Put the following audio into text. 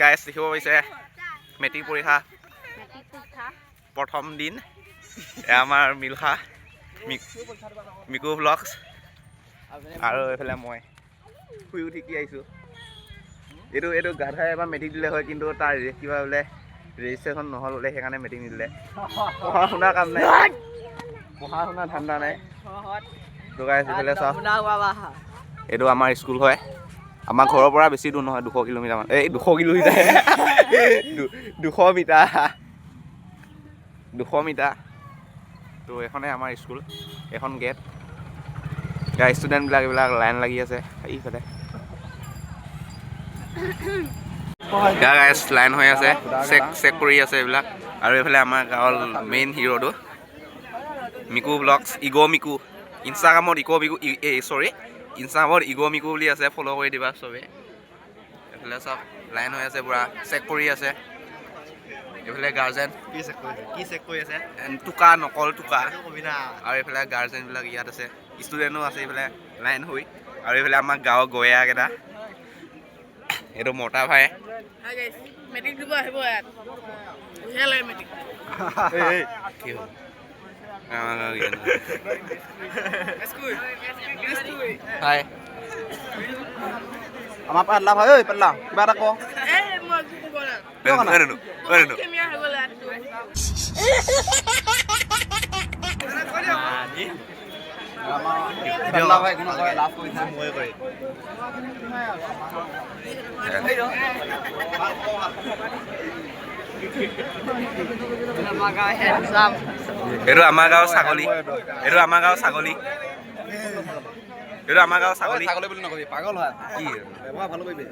গাইছ দেখিব পাইছে মেট্ৰিক পৰীক্ষা প্ৰথম দিন আমাৰ মিলখা মিকু ব্লগছ আৰু এইফালে মই শুই উঠি কি আহিছোঁ এইটো গাধাই এবাৰ মেট্ৰিক দিলে হয় কিন্তু তাৰ কিবা বোলে ৰেজিষ্ট্ৰেশ্যন নহ'ল বোলে সেইকাৰণে মেট্ৰিক নিদিলে পঢ়া শুনা কাম নাই পঢ়া শুনা ধান্দা নাই এইফালে চাওক এইটো আমাৰ স্কুল হয় আমাৰ ঘৰৰ পৰা বেছি দূৰ নহয় 200 কিলোমিটাৰমান এই 200 কিলোমিটাৰ 200 মিটাৰ তো এখনে আমাৰ স্কুল এখন গেট ষ্টুডেণ্টবিলাক এইবিলাক লাইন লাগি আছে এইফালে গাইছ লাইন হৈ আছে চেক কৰি আছে এইবিলাক আৰু এইফালে আমাৰ গাঁৱৰ মেইন হিৰোটো মিকু ব্লগছ মিকু ইনষ্টাগ্ৰামত ইনষ্টাগ্ৰামত মিকু বুলি আছে ফ'ল' কৰি দিবা চবে এইফালে চব লাইন হৈ আছে পুৰা চেক কৰি আছে এইফালে গাৰ্জেন কি চেক কৰি আছে টোকা নকল টোকা আৰু এইফালে গাৰ্জেনবিলাক ইয়াত আছে ষ্টুডেণ্টো আছে এইফালে লাইন হৈ আৰু এইফালে আমাৰ গাঁৱৰ গয়াকেইটা এইটো মতা ভাই মেট্ৰিক দিব আহিব ইয়াত লাগে মেট্ৰিক কি হ'ল হাই আমাৰ পাল্লা ভাই ঐ পাল্লা কিবা এটা কওঁ এইটো আমাৰ গাঁৱৰ ছাগলী ছাগলী বুলি নকবি পাগল হয় কি ব্যৱহাৰ ভালো কৰিবি